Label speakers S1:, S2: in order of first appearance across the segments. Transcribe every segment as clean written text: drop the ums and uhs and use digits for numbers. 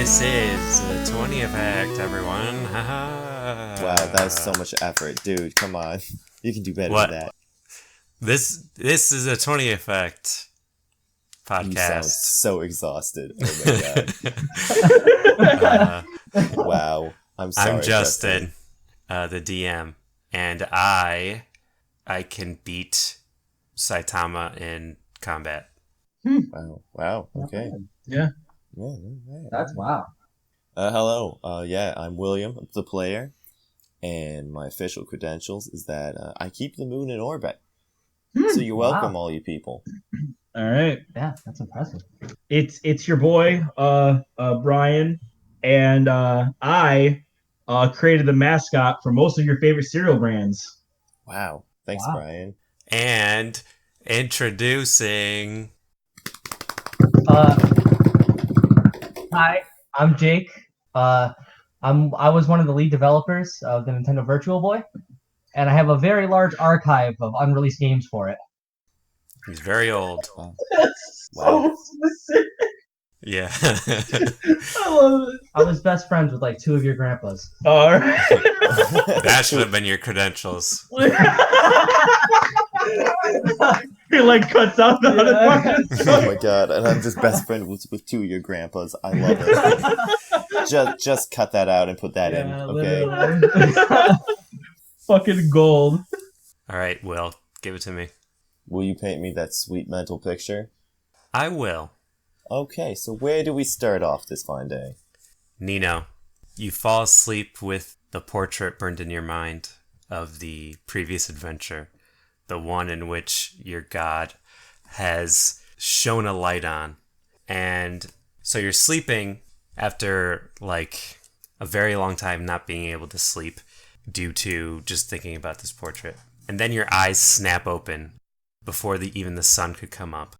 S1: This is the 20th act, everyone.
S2: Wow, that's so much effort. Dude, come on. You can do better than that.
S1: This is a 20th act podcast.
S2: You sound so exhausted. Oh my god. Wow. I'm sorry.
S1: I'm Justin, the DM, and I can beat Saitama in combat.
S2: Wow. Okay.
S3: Yeah.
S4: That's wow.
S2: Hello. I'm William, the player, and my official credentials is that I keep the moon in orbit. So you're welcome, all you people.
S3: All right.
S4: Yeah, that's impressive.
S3: It's your boy, Bryan, and I created the mascot for most of your favorite cereal brands.
S2: Wow. Thanks,
S4: Wow.
S2: Bryan.
S1: And introducing...
S4: Hi, I'm Jake. I was one of the lead developers of the Nintendo Virtual Boy, and I have a very large archive of unreleased games for it.
S1: He's very old.
S3: That's
S2: Wow.
S3: so specific.
S1: Yeah.
S3: I love it.
S4: I was best friends with like two of your grandpas.
S3: All right.
S1: That should have been your credentials.
S3: He like cuts out the other part.
S2: Oh my god, and I'm just best friend with two of your grandpas. I love it. just cut that out and put that in, okay?
S4: Literally.
S3: Fucking gold.
S1: All right, Will, give it to me.
S2: Will you paint me that sweet mental picture?
S1: I will.
S2: Okay, so where do we start off this fine day?
S1: Nino, you fall asleep with the portrait burned in your mind of the previous adventure, the one in which your god has shone a light on. And so you're sleeping after like a very long time not being able to sleep due to just thinking about this portrait. And then your eyes snap open before even the sun could come up.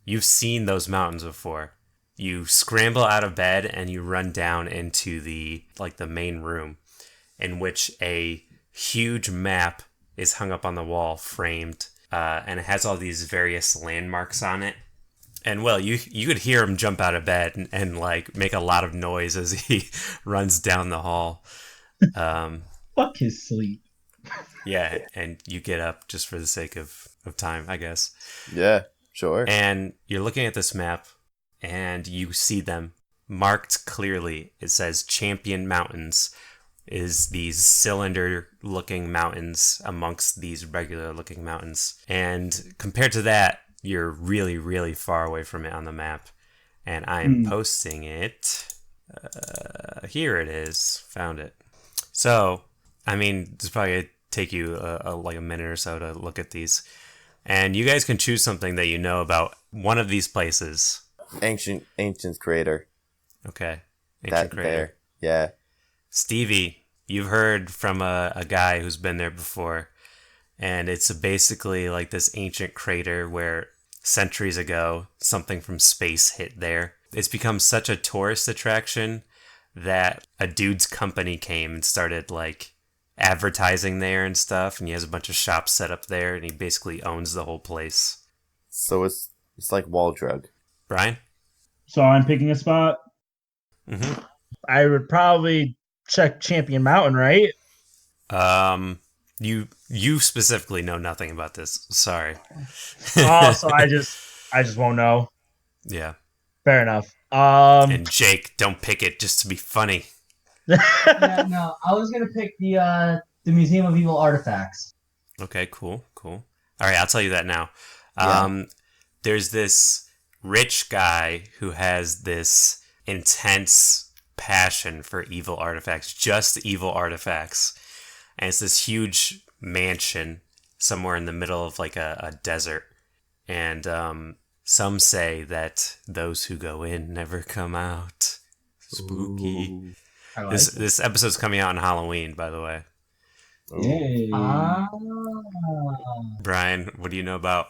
S1: You've seen those mountains before. You scramble out of bed and you run down into the main room, in which a huge map is hung up on the wall, framed, and it has all these various landmarks on it. And well, you could hear him jump out of bed and like make a lot of noise as he runs down the hall.
S3: Fuck his sleep.
S1: Yeah, and you get up just for the sake of time, I guess.
S2: Yeah, sure.
S1: And you're looking at this map, and you see them marked clearly. It says Champion Mountains is these cylinder-looking mountains amongst these regular-looking mountains. And compared to that, you're really, really far away from it on the map. And I'm posting it. Here it is. Found it. So, I mean, it's probably going to take you like a minute or so to look at these. And you guys can choose something that you know about one of these places.
S2: Ancient crater.
S1: Okay.
S2: That
S1: Crater.
S2: there. Yeah.
S1: Stevie, you've heard from a guy who's been there before. And it's basically like this ancient crater where centuries ago, something from space hit there. It's become such a tourist attraction that a dude's company came and started like advertising there and stuff, and he has a bunch of shops set up there, and he basically owns the whole place.
S2: So it's like wall drug.
S1: Bryan?
S3: So I'm picking a spot.
S1: Mm-hmm.
S3: I would probably check Champion Mountain, right?
S1: You specifically know nothing about this. Sorry.
S3: Oh, so I just won't know.
S1: Yeah.
S3: Fair enough.
S1: And Jake, don't pick it just to be funny.
S4: Yeah, no, I was gonna pick the Museum of Evil Artifacts.
S1: Okay, cool. All right, I'll tell you that now.
S2: Yeah.
S1: There's this rich guy who has this intense passion for evil artifacts, just evil artifacts. And it's this huge mansion somewhere in the middle of like a desert. And some say that those who go in never come out. Spooky.
S2: Ooh.
S4: I like
S1: This episode's coming out on Halloween, by the way.
S3: Yay.
S1: Bryan, what do you know about?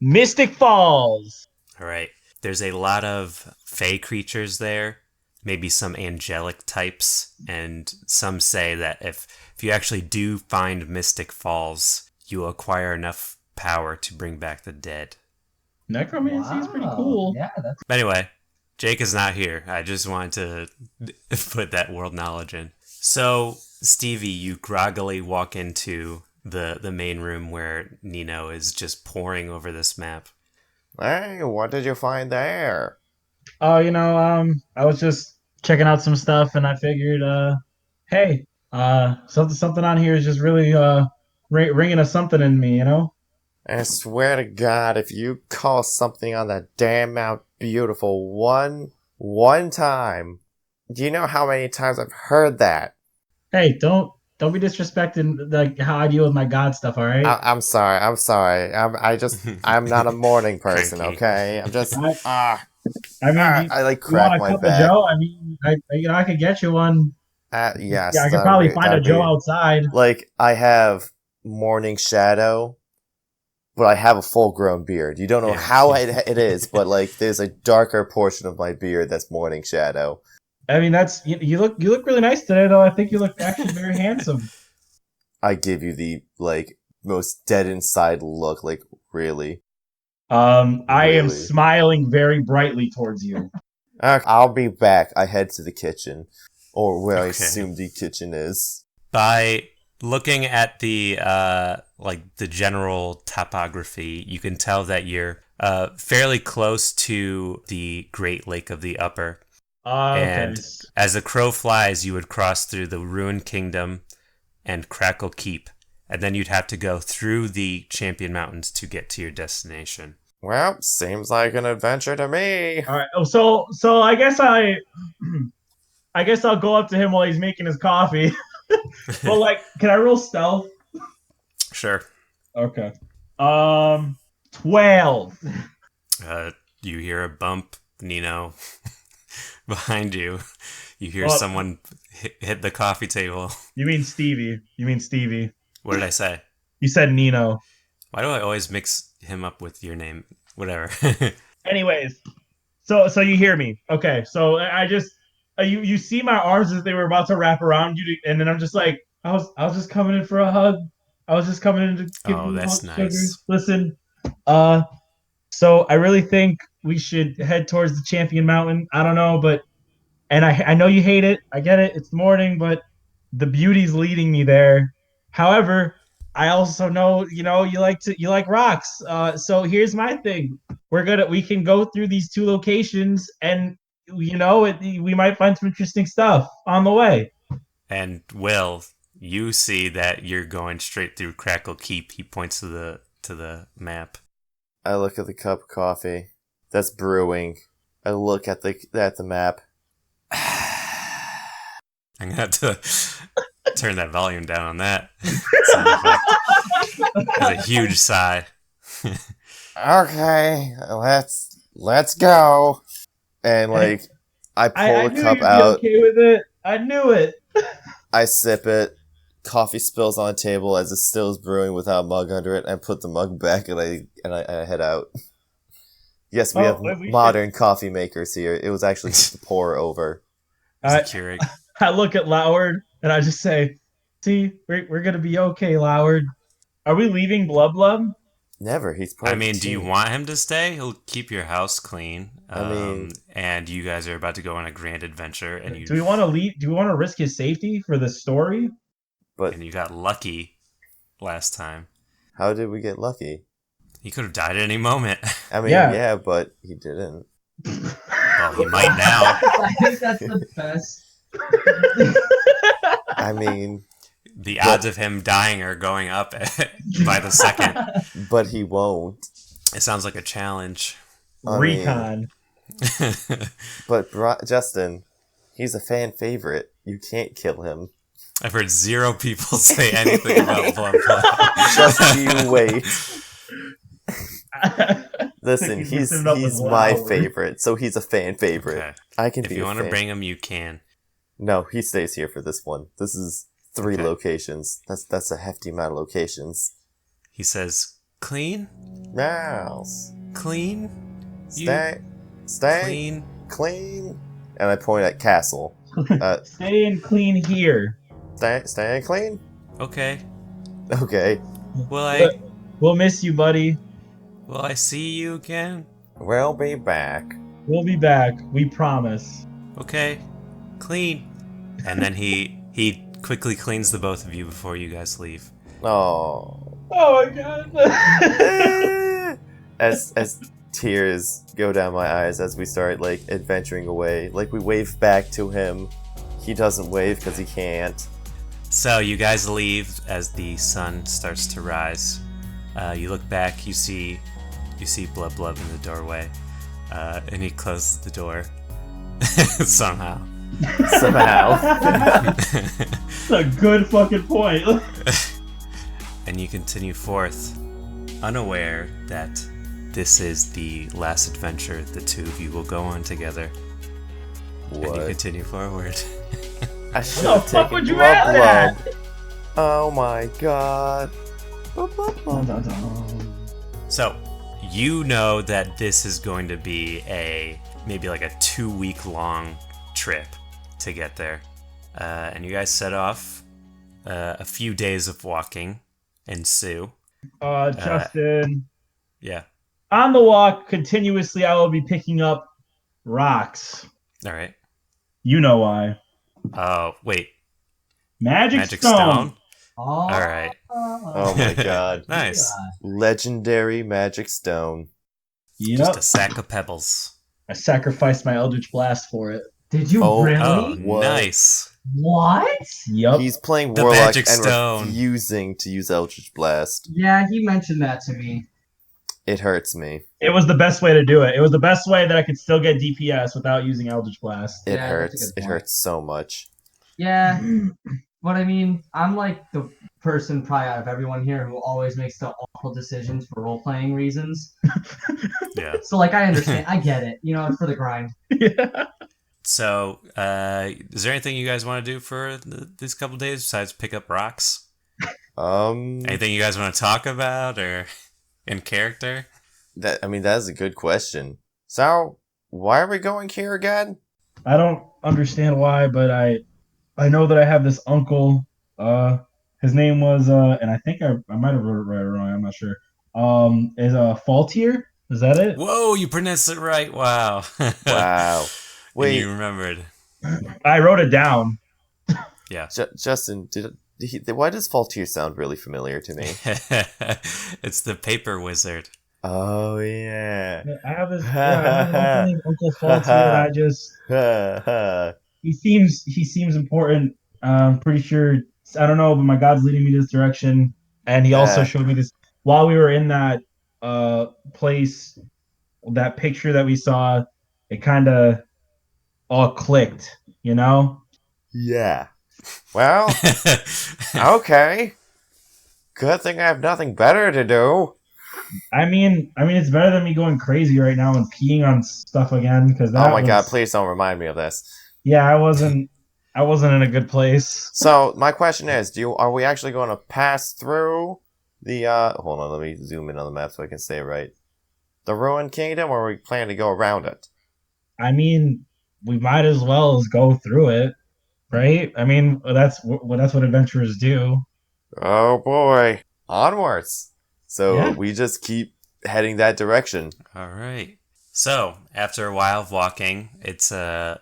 S3: Mystic Falls.
S1: All right. There's a lot of fey creatures there, maybe some angelic types, and some say that if you actually do find Mystic Falls, you acquire enough power to bring back the dead.
S3: Necromancy is pretty cool.
S4: Yeah, that's
S1: But anyway, Jake is not here. I just wanted to put that world knowledge in. So, Stevie, you groggily walk into the main room where Nino is just poring over this map.
S2: Hey, what did you find there?
S3: Oh, I was just checking out some stuff, and I figured, hey, something on here is just really ringing a something in me,
S2: I swear to God, if you call something on that damn Mount Beautiful one time, do you know how many times I've heard that?
S3: Hey, don't be disrespecting like how I deal with my God stuff, all right?
S2: I'm sorry. I'm not a morning person,
S1: Cranky.
S2: okay? I'm just
S3: I mean,
S2: I like
S3: you want
S2: crack
S3: a
S2: my
S3: cup of
S2: back.
S3: Joe? I mean, I could get you one.
S2: Yes,
S3: Yeah, I could probably find a Joe outside.
S2: Like I have morning shadow, but I have a full-grown beard. You don't know how it is, but like there's a darker portion of my beard that's morning shadow.
S3: I mean, that's you look really nice today, though. I think you look actually very handsome.
S2: I give you the like most dead inside look, like really.
S3: I am
S2: Really?
S3: smiling very brightly towards you.
S2: I'll be back. I head to the kitchen, or where I
S1: Okay.
S2: assume the kitchen is.
S1: By looking at the the general topography, you can tell that you're fairly close to the Great Lake of the Upper.
S3: Okay.
S1: And as a crow flies, you would cross through the Ruined Kingdom and Crackle Keep, and then you'd have to go through the Champion Mountains to get to your destination.
S2: Well, seems like an adventure to me.
S3: All right. Oh, so I guess I'll go up to him while he's making his coffee. But like, can I roll stealth?
S1: Sure.
S3: Okay. 12.
S1: You hear a bump, Nino, behind you. You hear
S3: Well,
S1: someone hit the coffee table.
S3: You mean Stevie?
S1: What did I say?
S3: You said Nino.
S1: Why do I always mix him up with your name? Whatever.
S3: Anyways, so you hear me? Okay. So I just you see my arms as they were about to wrap around you, and then I'm just like I was just coming in for a hug. I was just coming in to give you a
S1: that's
S3: hug,
S1: nice.
S3: sugar. Listen, so I really think we should head towards the Champion Mountain. I don't know, but and I know you hate it. I get it. It's the morning, but the beauty's leading me there. However, I also know you like rocks. So here's my thing. We can go through these two locations, and we might find some interesting stuff on the way.
S1: And Will, you see that you're going straight through Crackle Keep. He points to the map.
S2: I look at the cup of coffee that's brewing. I look at the map.
S1: I'm gonna have to turn that volume down on that. That's a huge sigh.
S2: Okay, let's go. And like I pull the cup out.
S3: Okay with it. I knew it.
S2: I sip it. Coffee spills on the table as it still is brewing without a mug under it. I put the mug back and I head out. Yes, we have modern coffee makers here. It was actually just a pour over.
S3: I look at Loward and I just say, "See, we're gonna be okay, Loward. Are we leaving Blub Blub?"
S2: Never. He's part of the
S1: do you
S2: team.
S1: want him to stay? He'll keep your house clean.
S2: I mean,
S1: and you guys are about to go on a grand adventure, and
S3: do we want to leave? Do we want to risk his safety for the story?
S1: And you got lucky last time.
S2: How did we get lucky?
S1: He could have died at any moment.
S2: I mean, yeah, but he didn't.
S1: Well, he might now.
S4: I think that's the best.
S2: I mean,
S1: the odds of him dying are going up by the second.
S2: But he won't.
S1: It sounds like a challenge.
S3: Recon.
S2: But Justin, he's a fan favorite. You can't kill him.
S1: I've heard 0 people say anything about Blub Blub.
S2: Just you wait. Listen, he's my favorite, so he's a fan favorite. Okay. I can be a fan. If you want to
S1: bring him, you can.
S2: No, he stays here for this one. This is 3 locations. That's a hefty amount of locations.
S1: He says, "Clean?
S2: Mouse.
S1: Clean?
S2: Stay. Clean. And I point at Castle.
S3: Staying clean here.
S2: Staying clean?
S1: Okay.
S3: We'll miss you, buddy.
S1: Will I see you again?
S2: We'll be back.
S3: We'll be back. We promise.
S1: Okay, clean. And then he quickly cleans the both of you before you guys leave.
S2: Oh.
S3: Oh my god.
S2: as tears go down my eyes as we start like adventuring away. Like we wave back to him. He doesn't wave because he can't.
S1: So you guys leave as the sun starts to rise. You look back, you see Blub Blub in the doorway, and he closes the door somehow.
S3: That's a good fucking point.
S1: And you continue forth, unaware that this is the last adventure the two of you will go on together.
S2: What?
S1: And you continue forward.
S2: I should
S3: What the
S2: have
S3: fuck
S2: taken
S3: would you
S2: Blub
S3: add
S2: Blub.
S3: that?
S2: Oh my god.
S1: So, you know that this is going to be maybe like a 2-week long trip to get there. And you guys set off. A few days of walking ensue.
S3: Justin.
S1: Yeah.
S3: On the walk, continuously, I will be picking up rocks.
S1: All right.
S3: You know why.
S1: Oh, wait.
S3: Magic stone.
S4: Oh.
S1: All right.
S2: Oh my god.
S1: Nice.
S2: Legendary magic stone.
S3: Yep.
S1: Just a sack of pebbles.
S3: I sacrificed my Eldritch Blast for it.
S4: Did you
S2: Oh,
S4: really?
S1: Oh,
S2: What?
S1: nice.
S4: What?
S3: Yep.
S2: He's playing
S1: The
S2: Warlock
S1: magic
S2: and
S1: stone.
S2: refusing to use Eldritch Blast.
S4: Yeah, he mentioned that to me.
S2: It hurts me.
S3: It was the best way to do it. It was the best way that I could still get DPS without using Eldritch Blast.
S2: It
S4: Yeah, that's a
S2: hurts.
S4: good
S2: It
S4: point.
S2: hurts so much.
S4: Yeah, but I mean, I'm like the person probably out of everyone here who always makes the awful decisions for role-playing reasons.
S1: Yeah.
S4: So, like, I understand. I get it. You know, it's for the grind.
S3: Yeah.
S1: So, is there anything you guys want to do for these couple days besides pick up rocks? Anything you guys want to talk about or in character?
S2: That is a good question. So, why are we going here again?
S3: I don't understand why, but I know that I have this uncle. His name was and I think I might have wrote it right or wrong. I'm not sure. Is Faultier? Is that it?
S1: Whoa, you pronounced it right. Wow.
S2: Wow. Wait,
S1: You remembered.
S3: I wrote it down.
S1: Yeah.
S2: Justin, why does Faultier sound really familiar to me?
S1: It's the paper wizard.
S2: Oh yeah.
S3: I have this uncle named Uncle Faultier, and I just he seems important. I'm pretty sure, I don't know, but my God's leading me this direction, and he also showed me this while we were in that place. That picture that we saw, it kind of all clicked, you know.
S2: Yeah. Well, okay. Good thing I have nothing better to do.
S3: I mean, it's better than me going crazy right now and peeing on stuff again. Because
S2: Oh my god! Please don't remind me of this.
S3: Yeah, I wasn't in a good place.
S2: So my question is, are we actually going to pass through the? Hold on, let me zoom in on the map so I can say it right. The Ruined Kingdom, or are we planning to go around it?
S3: I mean, we might as well go through it, right? I mean, that's what adventurers do.
S2: Oh boy, onwards! So
S3: Yeah.
S2: we just keep heading that direction.
S1: All right. So, after a while of walking, it's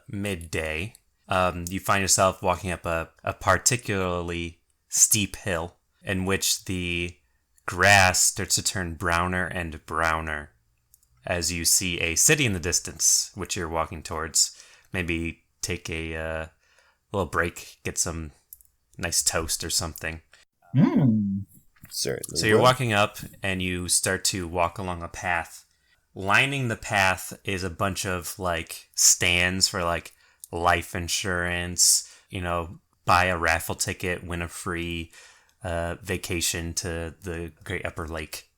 S1: midday. You find yourself walking up a particularly steep hill in which the grass starts to turn browner and browner as you see a city in the distance, which you're walking towards. Maybe take a little break, get some nice toast or something.
S2: Certainly.
S1: So you're walking up and you start to walk along a path. Lining the path is a bunch of like stands for like life insurance, buy a raffle ticket, win a free vacation to the Great Upper Lake.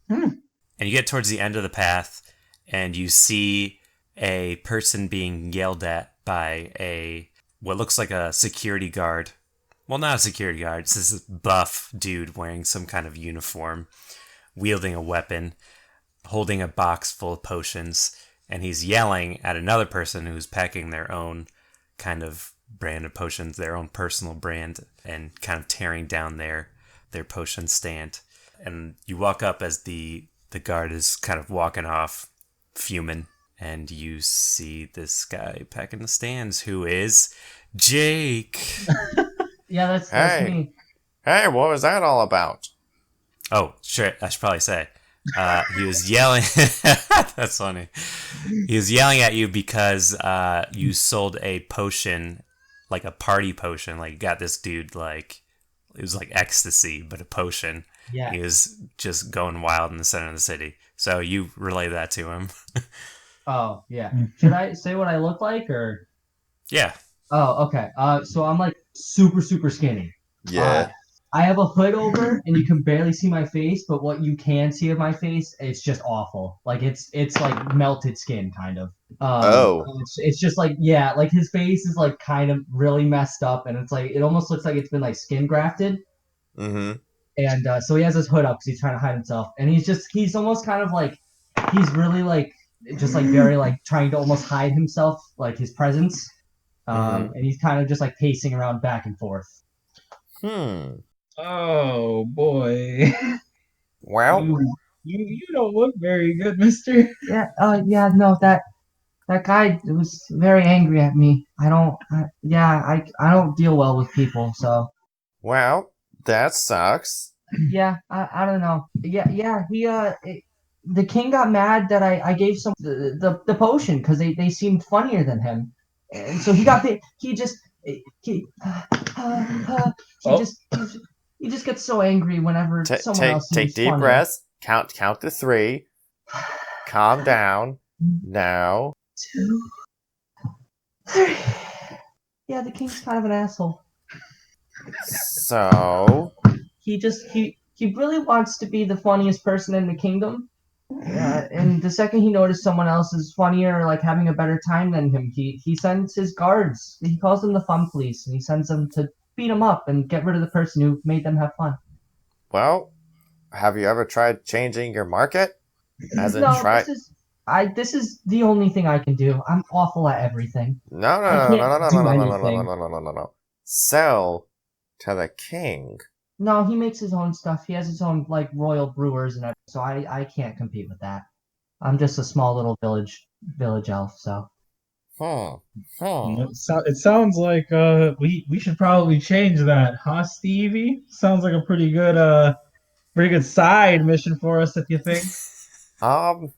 S1: And you get towards the end of the path and you see a person being yelled at by what looks like a security guard. Well, not a security guard. It's this buff dude wearing some kind of uniform, wielding a weapon, holding a box full of potions, and he's yelling at another person who's packing their own kind of brand of potions, their own personal brand, and kind of tearing down their potion stand. And you walk up as the guard is kind of walking off, fuming, and you see this guy back in the stands who is Jake.
S4: Yeah, that's
S2: Hey.
S4: me.
S2: Hey, what was that all about?
S1: Oh, sure. I should probably say. He was yelling. That's funny. He was yelling at you because you sold a potion, like a party potion. Like, you got this dude, like, it was like ecstasy, but a potion.
S4: Yeah.
S1: He was just going wild in the center of the city. So you relay that to him.
S4: Oh, yeah. Should I say what I look like, or?
S1: Yeah.
S4: Oh, okay. So I'm like super, super skinny.
S2: Yeah.
S4: I have a hood over, and you can barely see my face. But what you can see of my face, it's just awful. Like it's like melted skin, kind of.
S2: Oh.
S4: It's just like, yeah, like his face is like kind of really messed up, and it's like it almost looks like it's been like skin grafted.
S2: Mm-hmm.
S4: And so he has his hood up because he's trying to hide himself, and he's almost kind of like he's really like just like very like trying to almost hide himself, like his presence. And he's kind of just like pacing around back and forth.
S3: Oh boy.
S2: Well,
S3: You don't look very good, mister.
S4: Yeah. Yeah. No, that guy was very angry at me. I don't deal well with people. So.
S2: well, that sucks.
S4: Yeah. I don't know. Yeah. The king got mad that I gave some the potion because they seemed funnier than him, and so he got he just he he just gets so angry whenever someone else seems
S2: Take deep
S4: funnier.
S2: breaths. Count to 3. Calm down. Now.
S4: 2, 3. Yeah, the king's kind of an asshole.
S2: So.
S4: He really wants to be the funniest person in the kingdom. And the second he noticed someone else is funnier or like having a better time than him, he sends his guards. He calls them the fun police, and he sends them to beat them up and get rid of the person who made them have fun.
S2: Well, have you ever tried changing your market? As in
S4: No,
S2: try.
S4: this is the only thing I can do. I'm awful at everything.
S2: No. Sell to the king.
S4: No, he makes his own stuff. He has his own like royal brewers and everything, so I can't compete with that. I'm just a small little village elf, so.
S3: It sounds like we should probably change that, huh, Stevie? Sounds like a pretty good side mission for us, if you think.
S2: I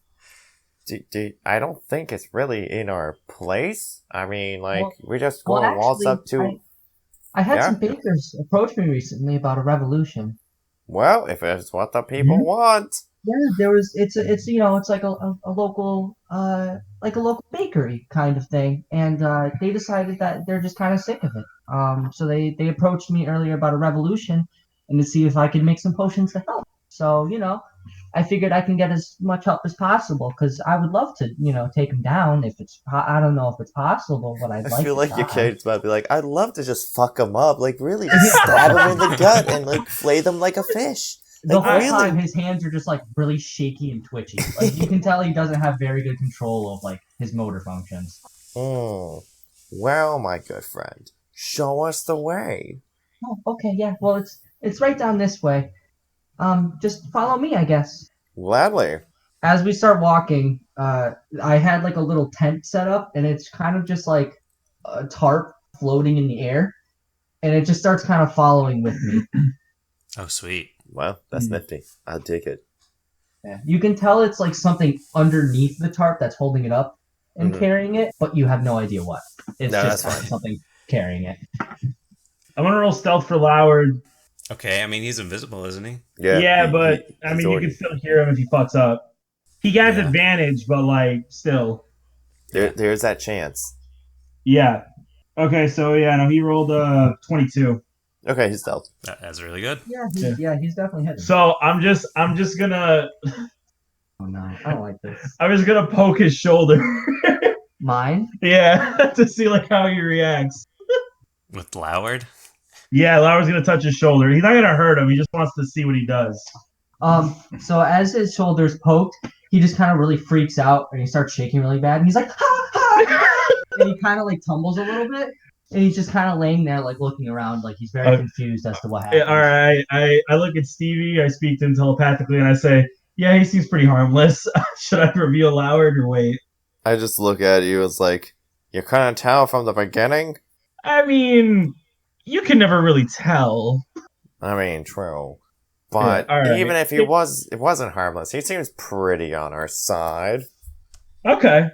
S2: don't think it's really in our place. I mean, like, we're just going to waltz up to.
S4: I had some bakers approach me recently about a revolution.
S2: Well, if it's what the people want.
S4: Yeah, there was. It's like a local bakery kind of thing, and they decided that they're just kind of sick of it. So they approached me earlier about a revolution, and to see if I could make some potions to help. So I figured I can get as much help as possible because I would love to take them down if it's. I don't know if it's possible, but I
S2: feel like your kid's about to be like, I'd love to just fuck them up, like really just stab them in the gut and like flay them like a fish.
S4: The whole time, his hands are just like really shaky and twitchy. Like you can tell he doesn't have very good control of like his motor functions.
S2: Well, my good friend, show us the way.
S4: Oh, okay, yeah. Well, it's right down this way. Just follow me, I guess.
S2: Gladly.
S4: As we start walking, I had like a little tent set up, and it's kind of just like a tarp floating in the air, and it just starts kind of following with me.
S1: Oh, sweet.
S2: Wow, that's nifty. I'll take it.
S4: Yeah. You can tell it's like something underneath the tarp that's holding it up and carrying it, but you have no idea what. It's just kind of something carrying it.
S3: I'm gonna roll stealth for Loward.
S1: Okay, I mean, he's invisible, isn't he?
S3: Yeah, but I mean, you can still hear him if he fucks up. He has advantage, but like, still.
S2: There's that chance.
S3: Yeah. Okay, so he rolled 22.
S2: Okay, he's stealth.
S1: That's really good.
S4: Yeah, he's definitely hitting.
S3: So I'm just gonna.
S4: Oh no, I don't like this.
S3: I'm just gonna poke his shoulder.
S4: Mine?
S3: Yeah, to see like how he reacts.
S1: With Loward?
S3: Yeah, Loward's gonna touch his shoulder. He's not gonna hurt him. He just wants to see what he does.
S4: So as his shoulder's poked, he just kind of really freaks out and he starts shaking really bad. And he's like, ha ha! And he kind of like tumbles a little bit. And he's just kind of laying there, like looking around, like he's very confused as to what happened.
S3: Yeah, all right, I look at Stevie. I speak to him telepathically, and I say, "Yeah, he seems pretty harmless. Should I reveal Loward or wait?"
S2: I just look at you as like, you couldn't tell from the beginning?
S3: I mean, you can never really tell.
S2: I mean, true.
S3: Yeah,
S2: But
S3: all right.
S2: even if it wasn't harmless, he seems pretty on our side.
S3: Okay.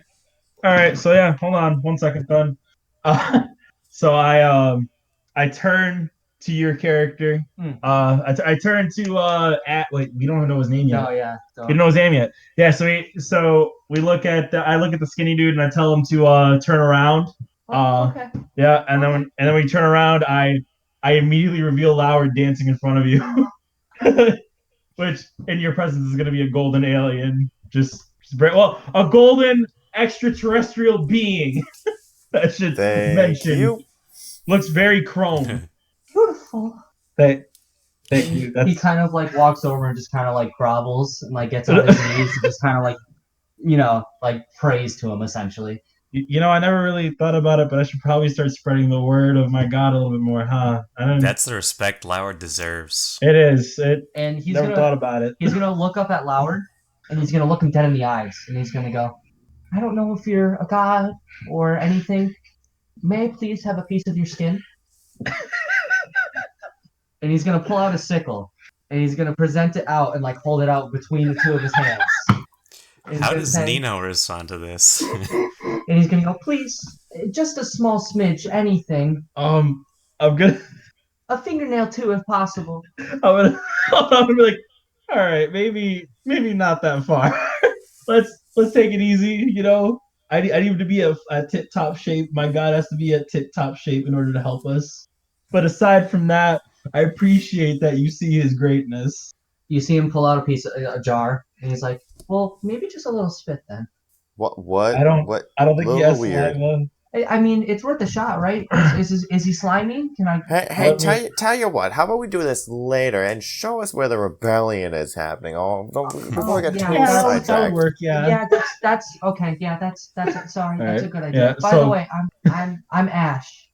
S3: All right. So yeah, hold on 1 second, Ben. Uh, so I turn to your character. I turn to wait, we don't know his name yet.
S4: No, yeah.
S3: We don't know his name yet. Yeah. So we look at I look at the skinny dude and I tell him to turn around.
S4: Okay.
S3: Yeah, and then when you turn around, I immediately reveal Lauer dancing in front of you, which in your presence is going to be a golden alien, a golden extraterrestrial being. That should
S2: Thank
S3: mention
S2: you.
S3: looks very chrome.
S4: Beautiful.
S3: Thank you.
S4: He kind of like walks over and just kind of like grovels and like gets on his knees and just kind of like, like prays to him essentially.
S3: I never really thought about it, but I should probably start spreading the word of my God a little bit more, huh?
S1: That's the respect Lauer deserves.
S3: It is.
S4: And he's
S3: never thought about it.
S4: He's gonna look up at Lauer and he's gonna look him dead in the eyes and he's gonna go, I don't know if you're a god or anything. May I please have a piece of your skin? And he's gonna pull out a sickle and he's gonna present it out and like hold it out between the two of his hands.
S1: How does Nino respond to this?
S4: And he's gonna go, please, just a small smidge, anything.
S3: I'm gonna
S4: A fingernail too, if possible.
S3: I'm gonna be like, all right, maybe not that far. let's take it easy. I need him to be a tip top shape. My God has to be at tip top shape in order to help us. But aside from that, I appreciate that you see his greatness.
S4: You see him pull out a jar, and he's like, well, maybe just a little spit then.
S2: What?
S3: I don't think he has
S2: weird.
S3: saliva.
S4: I mean, it's worth a shot, right? Is he slimy? Can I?
S2: Hey, tell you what. How about we do this later and show us where the rebellion is happening? Before we get too sidetracked.
S3: That'll work. Yeah.
S4: Yeah, that's okay. Yeah, that's sorry. That's a good idea.
S3: Yeah,
S4: By the way, I'm Ash.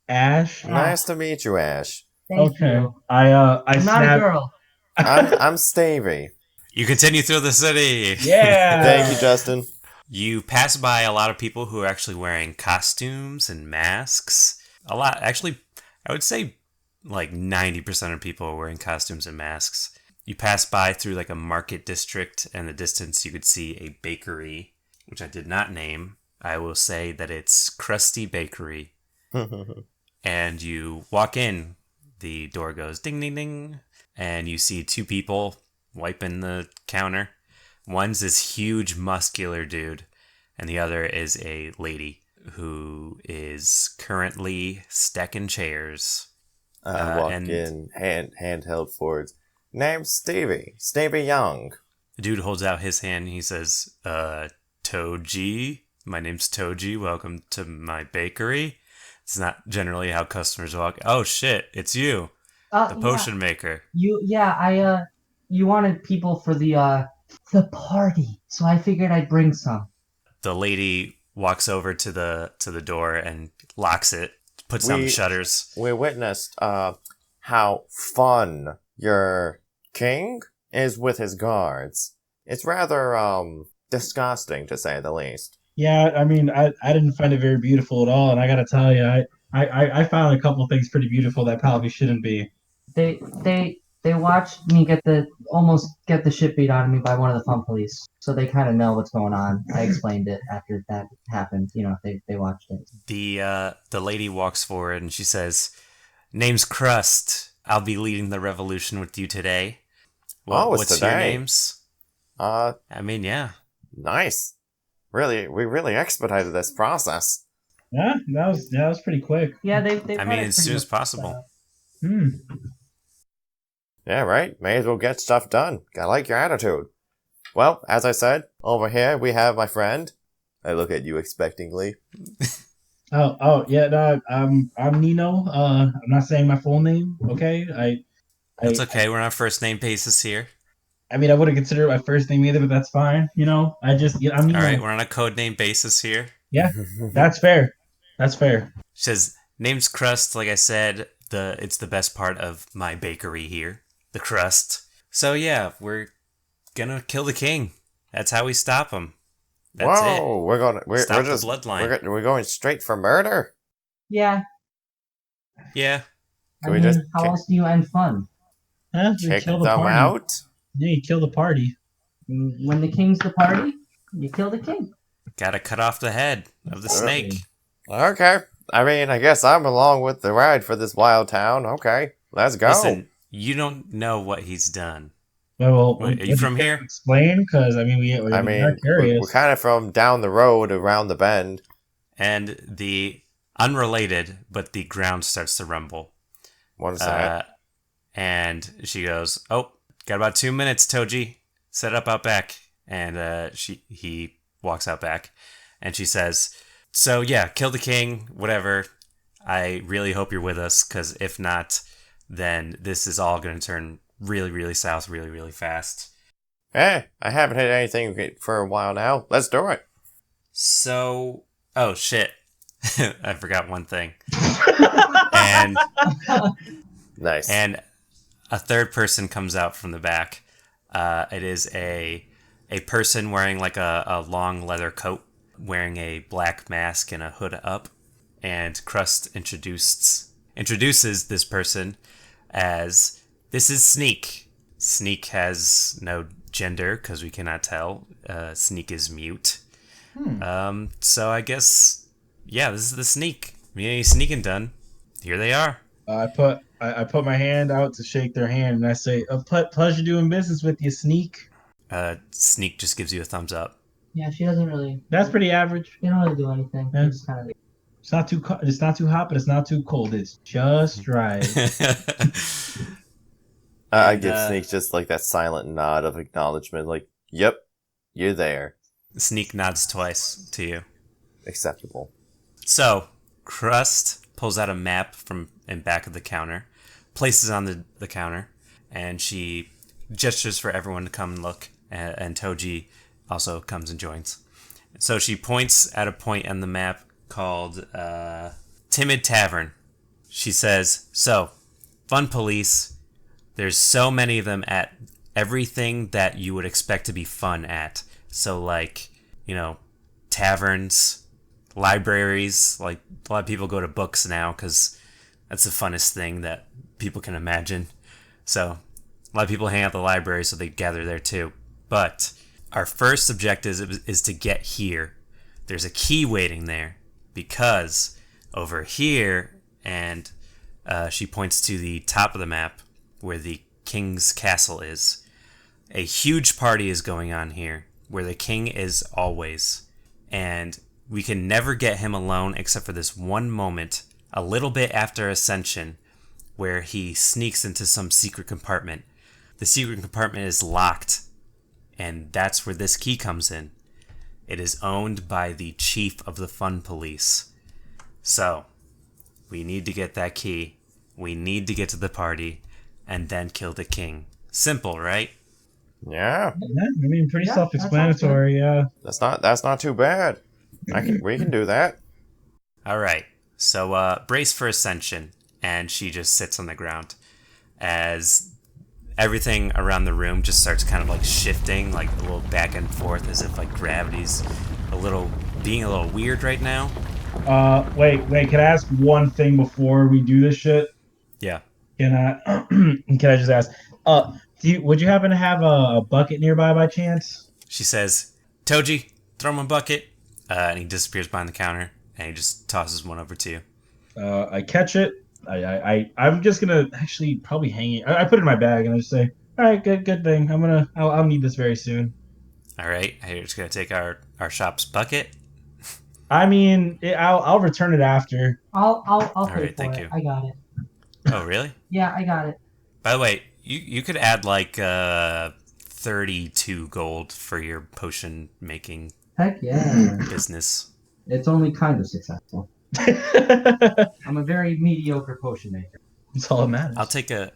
S3: Ash.
S2: Nice to meet you, Ash.
S4: Thank you.
S3: I'm
S4: not a girl.
S2: I'm Stevie.
S1: You continue through the city.
S3: Yeah.
S2: Thank you, Justin.
S1: You pass by a lot of people who are actually wearing costumes and masks. A lot, actually, I would say like 90% of people are wearing costumes and masks. You pass by through like a market district, and in the distance you could see a bakery, which I did not name. I will say that it's Krusty Bakery. And you walk in, the door goes ding, ding, ding, and you see two people wiping the counter. One's this huge muscular dude, and the other is a lady who is currently stacking chairs.
S2: I walk in, handheld forwards. Name's Stevie Young.
S1: The dude holds out his hand and he says, Toji, my name's Toji, welcome to my bakery. It's not generally how customers walk. Oh shit, it's you, the potion maker.
S4: You wanted people for the party, so I figured I'd bring some.
S1: The lady walks over to the door and locks it, puts down the shutters.
S2: We witnessed how fun your king is with his guards. It's rather disgusting, to say the least.
S3: Yeah, I mean, I didn't find it very beautiful at all, and I gotta tell you, I found a couple things pretty beautiful that probably shouldn't be.
S4: They watched me almost get the shit beat out of me by one of the fun police, so they kind of know what's going on. I explained it after that happened. They watched it.
S1: The lady walks forward and she says, "Name's Crust. I'll be leading the revolution with you today." Well, what's
S2: today?
S1: your names? I mean, yeah.
S2: Nice. We really expedited this process.
S3: Yeah, that was pretty quick.
S4: Yeah, they.
S1: I mean, as soon as possible.
S2: Yeah, right. May as well get stuff done. I like your attitude. Well, as I said, over here we have my friend. I look at you expectingly.
S3: Oh, yeah. No, I'm Nino. I'm not saying my full name. Okay,
S1: That's okay. We're on a first name basis here.
S3: I mean, I wouldn't consider it my first name either, but that's fine. I'm Nino.
S1: All right, we're on a code name basis here.
S3: Yeah, that's fair. That's fair.
S1: She says, "Name's Crust. Like I said, it's the best part of my bakery here, the crust. So yeah, we're gonna kill the king. That's how we stop him. That's
S2: Whoa,
S1: it.
S2: we're
S1: Stop
S2: just
S1: the bloodline.
S2: we're going straight for murder.
S4: Yeah.
S1: Yeah.
S2: Can we just
S4: How else do you end fun?
S3: Huh? We
S2: kick
S3: kill the
S2: them
S3: party.
S2: out?
S3: Yeah, you kill the party.
S4: When the king's the party, you kill the king.
S1: Gotta cut off the head of the snake.
S2: Okay. I mean, I guess I'm along with the ride for this wild town. Okay, let's go.
S1: Listen, you don't know what he's done.
S3: Well,
S1: Wait, are you from here?
S3: Explain, because I mean, we're curious.
S2: We're kind of from down the road around the bend.
S1: And the unrelated, but the ground starts to rumble.
S2: What is that?
S1: And she goes, "Oh, got about 2 minutes, Toji. Set up out back." And he walks out back, and she says, "So yeah, kill the king, whatever. I really hope you're with us, because if not, then this is all going to turn really, really south really, really fast."
S2: I haven't hit anything for a while now. Let's do it.
S1: So, oh shit, I forgot one thing. And
S2: Nice.
S1: And a third person comes out from the back. It is a person wearing like a long leather coat, wearing a black mask and a hood up. And Crust introduces this person as, this is Sneak. Sneak has no gender because we cannot tell. Sneak is mute. So I guess, yeah, this is the Sneak. Me sneaking done. Here they are.
S3: I put my hand out to shake their hand, and I say, "A pleasure doing business with you, Sneak."
S1: Sneak just gives you a thumbs up.
S4: Yeah, she doesn't really.
S3: That's pretty average.
S4: You don't really do anything.
S3: Yeah.
S4: It's kind of.
S3: It's not too it's not too hot, but it's not too cold. It's just right.
S2: I give Sneak just like that silent nod of acknowledgement, like, "Yep, you're there."
S1: Sneak nods twice to you.
S2: Acceptable.
S1: So, Crust pulls out a map from in back of the counter, places it on the counter, and she gestures for everyone to come and look, and Toji also comes and joins. So she points at a point on the map called Timid Tavern. She says, "So, fun police, there's so many of them at everything that you would expect to be fun at. So like, taverns, libraries, like a lot of people go to books now because that's the funnest thing that people can imagine. So a lot of people hang out at the library, so they gather there too. But our first objective is to get here. There's a key waiting there because over here," and she points to the top of the map where the king's castle is. "A huge party is going on here where the king is always. And we can never get him alone except for this one moment, a little bit after Ascension, where he sneaks into some secret compartment. The secret compartment is locked, and that's where this key comes in. It is owned by the chief of the Fun Police. So, we need to get that key. We need to get to the party, and then kill the king. Simple, right?"
S2: Yeah,
S3: Yeah, I mean, pretty
S4: Yeah,
S3: self-explanatory. Yeah.
S2: that's not too bad. We can do that.
S1: All right. So brace for Ascension, and she just sits on the ground as everything around the room just starts kind of like shifting, like a little back and forth, as if like gravity's being a little weird right now.
S3: Wait. Can I ask one thing before we do this shit?
S1: Yeah.
S3: Can I just ask? Would you happen to have a bucket nearby by chance?
S1: She says, "Toji, throw him a bucket," and he disappears behind the counter, and he just tosses one over to you.
S3: I catch it. I'm just gonna actually probably hang it. I put it in my bag and I just say, "All right, good thing. I'll need this very soon."
S1: All right, you're just gonna take our shop's bucket.
S3: I mean, I'll return it after.
S4: I'll pay
S1: right,
S4: for
S1: thank
S4: it.
S1: you.
S4: I got it.
S1: Oh, really?
S4: Yeah, I got it.
S1: By the way, you could add like 32 gold for your potion making
S4: Heck yeah.
S1: business.
S4: It's only kind of successful. I'm a very mediocre potion maker.
S3: That's all that matters.
S1: I'll take a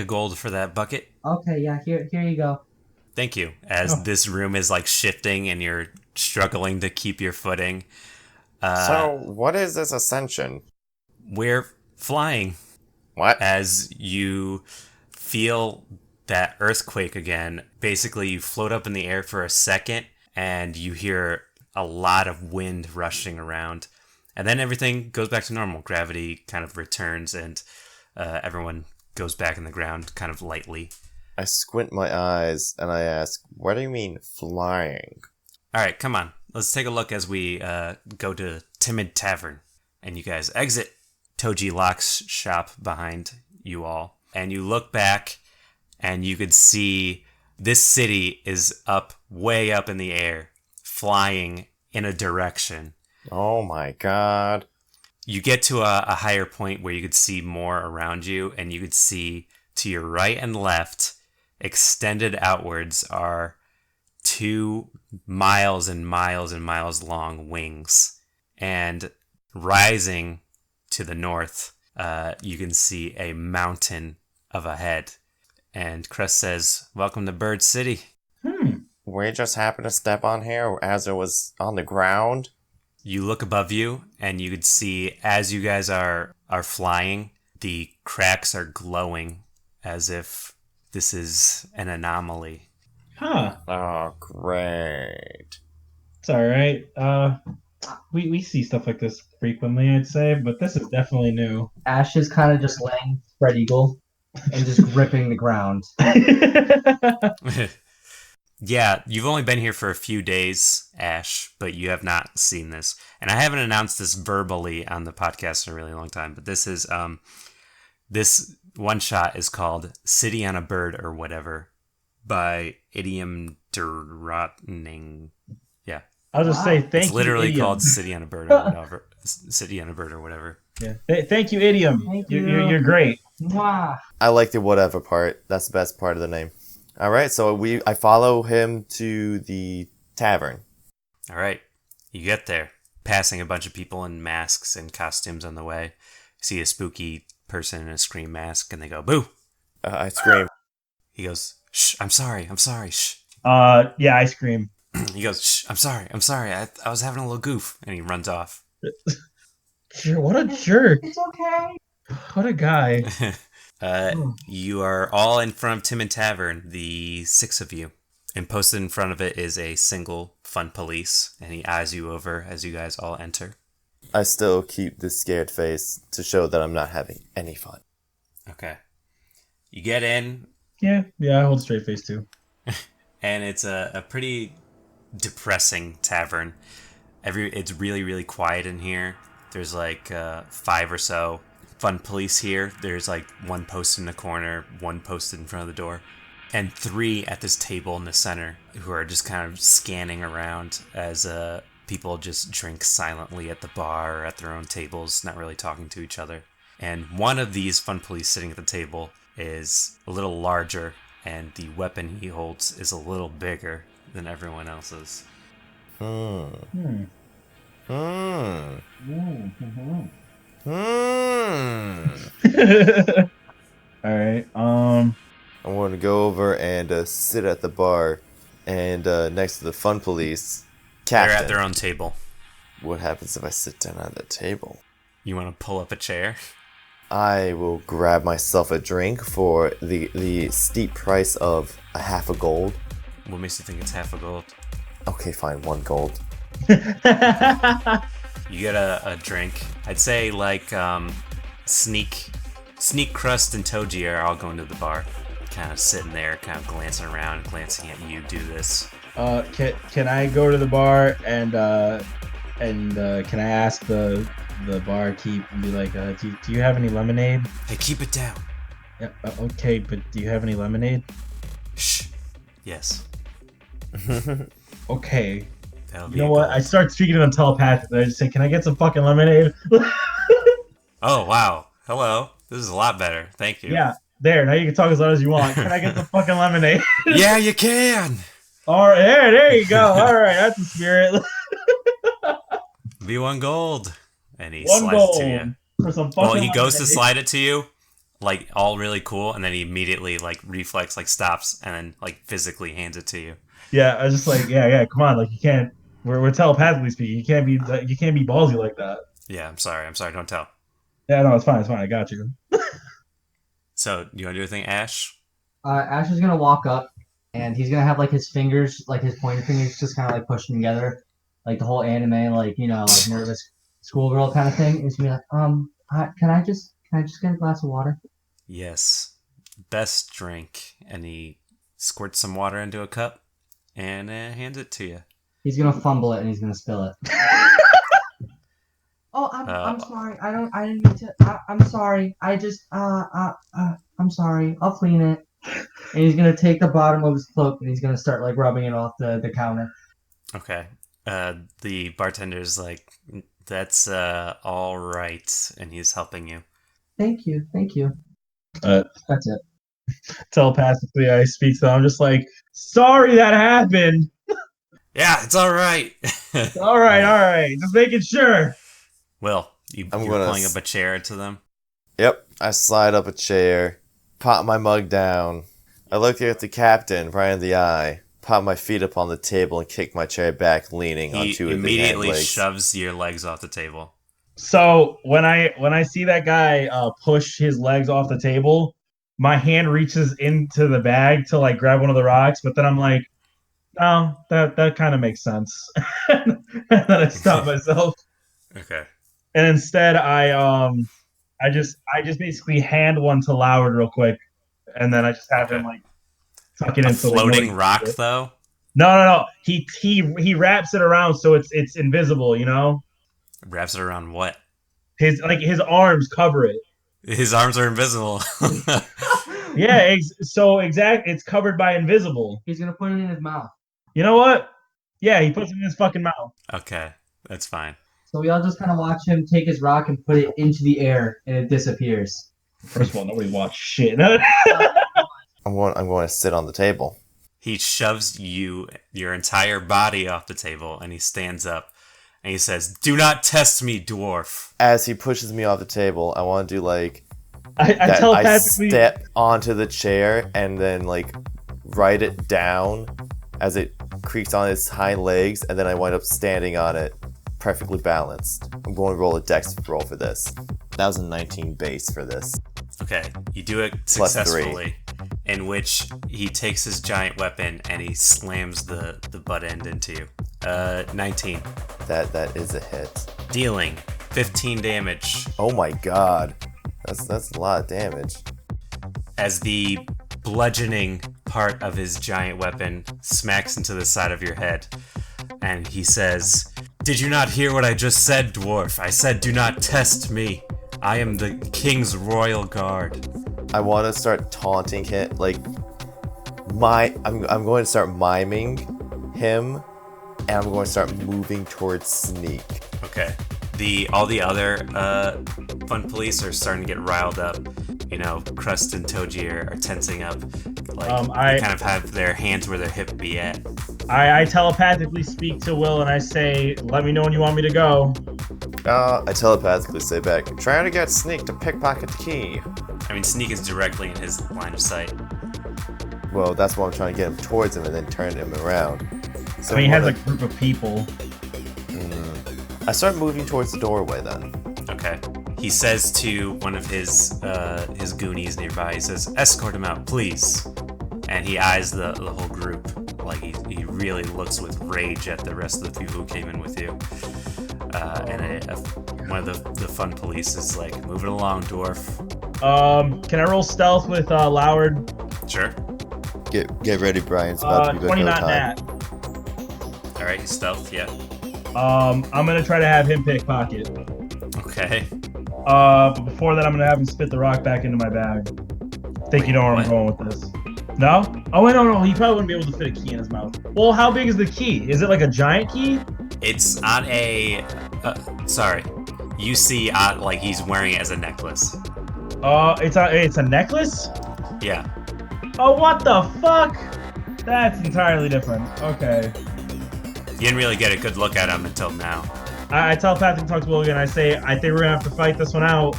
S1: gold for that bucket.
S4: Okay, yeah, here you go.
S1: Thank you. As this room is like shifting and you're struggling to keep your footing.
S2: So, what is this Ascension?
S1: We're flying.
S2: What?
S1: As you feel that earthquake again, basically you float up in the air for a second and you hear a lot of wind rushing around. And then everything goes back to normal. Gravity kind of returns, and everyone goes back in the ground kind of lightly.
S2: I squint my eyes and I ask, what do you mean flying?
S1: All right, come on. Let's take a look as we go to Timid Tavern. And you guys exit Toji Lock's shop behind you all. And you look back and you could see this city is up, way up in the air, flying in a direction.
S2: Oh my god.
S1: You get to a higher point where you could see more around you, and you could see to your right and left, extended outwards, are 2 miles and miles and miles long wings. And rising to the north, you can see a mountain of a head. And Crest says, welcome to Bird City.
S2: We just happened to step on here as it was on the ground.
S1: You look above you, and you could see, as you guys are flying, the cracks are glowing as if this is an anomaly.
S3: Huh.
S2: Oh, great.
S3: It's all right. We see stuff like this frequently, I'd say, but this is definitely new.
S4: Ash is kind of just laying spread eagle and just gripping the ground.
S1: Yeah, you've only been here for a few days, Ash, but you have not seen this. And I haven't announced this verbally on the podcast in a really long time, but this is this one shot is called City on a Bird or Whatever by Idiom Derotning. Yeah.
S3: I'll just say thank you.
S1: It's literally
S3: Idiom.
S1: called City on a Bird or whatever. City on a Bird or whatever.
S3: Yeah. Thank you, Idiom.
S4: Thank you.
S3: You're great.
S4: Mwah.
S2: I like the whatever part. That's the best part of the name. All right, so I follow him to the tavern.
S1: All right. You get there, passing a bunch of people in masks and costumes on the way. See a spooky person in a scream mask, and they go, boo!
S2: I scream.
S1: He goes, shh, I'm sorry, shh.
S3: Yeah, I scream.
S1: He goes, shh, I'm sorry. I was having a little goof. And he runs off.
S3: Sure, what a jerk.
S4: It's okay.
S3: What a guy.
S1: You are all in front of Timid Tavern, the 6 of you. And posted in front of it is a single fun police, and he eyes you over as you guys all enter.
S2: I still keep this scared face to show that I'm not having any fun.
S1: Okay. You get in,
S3: Yeah, I hold a straight face too.
S1: and it's a pretty depressing tavern. It's really, really quiet in here. There's like 5 or so fun police here. There's like 1 posted in the corner, 1 posted in front of the door, and 3 at this table in the center who are just kind of scanning around as people just drink silently at the bar or at their own tables, not really talking to each other. And one of these fun police sitting at the table is a little larger, and the weapon he holds is a little bigger than everyone else's.
S3: Hmm. All right.
S2: I want to go over and sit at the bar and next to the fun police captain.
S1: They're at their own table.
S2: What happens if I sit down at the table?
S1: You want to pull up a chair?
S2: I will grab myself a drink for the steep price of a half a gold.
S1: What makes you think it's half a gold?
S2: Okay, fine, 1 gold.
S1: You get a drink. I'd say like Sneak Crust and Toji are all going to the bar. Kind of sitting there, kind of glancing around and glancing at you do this.
S3: Can I go to the bar and can I ask the barkeep and be like, do you have any lemonade?
S1: Hey, keep it down.
S3: Yeah, okay, but do you have any lemonade?
S1: Shh. Yes.
S3: Okay.
S1: That'll be
S3: You know what? I start speaking to them telepathically. I just say, can I get some fucking lemonade?
S1: Oh, wow. Hello. This is a lot better. Thank you.
S3: Yeah. There. Now you can talk as loud as you want. Can I get some fucking lemonade?
S1: Yeah, you can.
S3: All right. There you go. All right. That's the spirit.
S1: Be 1 gold. And he
S3: 1
S1: slides
S3: gold
S1: it to you.
S3: for some fucking
S1: Well, he goes to
S3: lemonade.
S1: slide it to you, like all really cool, and then he immediately like reflex like stops and then like physically hands it to you.
S3: Yeah, I was just like, yeah, come on, like you can't. We're telepathically speaking. You can't be ballsy like that.
S1: Yeah, I'm sorry. Don't tell.
S3: Yeah, no, it's fine. I got you.
S1: So, you want to do a thing, Ash?
S4: Ash is gonna walk up, and he's gonna have like his fingers, like his pointer fingers, just kind of like pushed together, like the whole anime, like like nervous schoolgirl kind of thing. And he's gonna be like, can I just get a glass of water?
S1: Yes. Best drink. And he squirts some water into a cup and hands it to you.
S4: He's gonna fumble it and he's gonna spill it. Oh, I'm sorry. I didn't mean to. I'm sorry. I just I'm sorry. I'll clean it. And he's gonna take the bottom of his cloak and he's gonna start like rubbing it off the counter.
S1: Okay. The bartender's like, that's all right, and he's helping you.
S4: Thank you. That's it.
S3: Telepathically, I speak to them. I'm just like, sorry that happened.
S1: Yeah, it's all right.
S3: All right. Just making sure.
S1: Will, you're pulling up a chair to them?
S2: Yep, I slide up a chair, pop my mug down. I look at the captain right in the eye, pop my feet up on the table, and kick my chair back, leaning on two of the hand
S1: immediately
S2: legs.
S1: shoves your legs off the table.
S3: So when I see that guy push his legs off the table, my hand reaches into the bag to like grab one of the rocks, but then I'm like, oh, that kind of makes sense. And then I stop myself.
S1: Okay.
S3: And instead I just basically hand one to Loward real quick, and then I just have him like tuck it into
S1: floating
S3: like,
S1: rock though.
S3: No. He wraps it around so it's invisible.
S1: Wraps it around what?
S3: His arms cover it.
S1: His arms are invisible.
S3: Yeah, it's covered by invisible.
S4: He's gonna put it in his mouth.
S3: You know what? Yeah, he puts it in his fucking mouth.
S1: Okay, that's fine.
S4: So we all just kind of watch him take his rock and put it into the air, and it disappears.
S3: First of all, nobody watched shit.
S2: I'm going to sit on the table.
S1: He shoves your entire body off the table, and he stands up, and he says, "Do not test me, dwarf."
S2: As he pushes me off the table, I want to do like
S3: I telepathically
S2: step onto the chair and then like write it down as it creaks on its hind legs, and then I wind up standing on it, perfectly balanced. I'm going to roll a dex roll for this. That was a 19 base for this.
S1: Okay, you do it successfully, in which he takes his giant weapon and he slams the butt end into you. 19.
S2: That is a hit.
S1: Dealing 15 damage.
S2: Oh my god. That's a lot of damage.
S1: As the bludgeoning part of his giant weapon smacks into the side of your head, and he says, "Did you not hear what I just said, dwarf? I said do not test me. I am the king's royal guard."
S2: I want to start taunting him, like I'm going to start miming him, and I'm going to start moving towards Sneak.
S1: Okay. All the other fun police are starting to get riled up. Crust and Toji are tensing up. Like they kind of have their hands where their hip be at.
S3: I telepathically speak to Will and I say, "Let me know when you want me to go."
S2: I telepathically say back, "Trying to get Sneak to pickpocket the key."
S1: I mean, Sneak is directly in his line of sight.
S2: Well, that's why I'm trying to get him towards him and then turn him around. So
S3: he has a group of people.
S2: I start moving towards the doorway then.
S1: Okay. He says to one of his goonies nearby, he says, "Escort him out, please." And he eyes the whole group. Like he really looks with rage at the rest of the people who came in with you. And one of the fun police is like, "Move it along, dwarf."
S3: Can I roll stealth with Loward?
S1: Sure.
S2: Get ready, Brian. It's about to be
S3: 20
S2: no
S3: not
S2: time.
S3: nat.
S1: All right, stealth, yeah.
S3: I'm gonna try to have him pickpocket.
S1: Okay.
S3: But before that, I'm gonna have him spit the rock back into my bag. Think you know where I'm going with this? No? Oh wait, no. He probably wouldn't be able to fit a key in his mouth. Well, how big is the key? Is it like a giant key?
S1: It's on a. Sorry. You see, like he's wearing it as a necklace.
S3: It's a necklace?
S1: Yeah.
S3: Oh, what the fuck? That's entirely different. Okay.
S1: You didn't really get a good look at him until now.
S3: I tell Patrick to talk to Will again. I say, I think we're gonna have to fight this one out.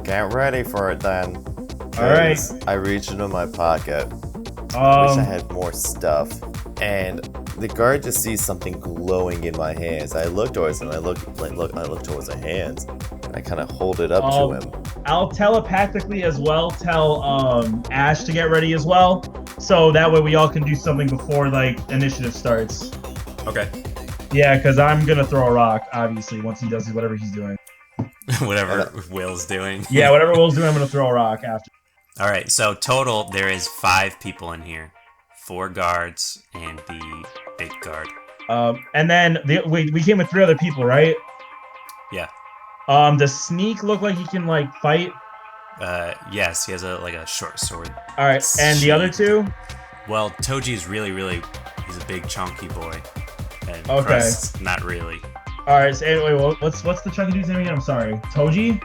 S2: Get ready for it then.
S3: All right.
S2: I reach into my pocket. Wish I had more stuff. And the guard just sees something glowing in my hands. I look towards him. I look towards the hands, and I kind of hold it up to him.
S3: I'll telepathically as well tell Ash to get ready as well, so that way we all can do something before like initiative starts.
S1: Okay.
S3: Yeah, because I'm gonna throw a rock. Obviously, once he does whatever he's doing.
S1: Whatever Will's doing.
S3: Yeah, whatever Will's doing, I'm gonna throw a rock after.
S1: All right. So total, there is 5 people in here, 4 guards and the big guard.
S3: And then we came with 3 other people, right?
S1: Yeah.
S3: Does Sneak look like he can like fight?
S1: Yes, he has a short sword.
S3: All right, and the other 2?
S1: Well, Toji's really, he's a big chunky boy. And
S3: Okay.
S1: Crust's not really.
S3: All right, so anyway, what's the chunky dude's name again? I'm sorry, Toji.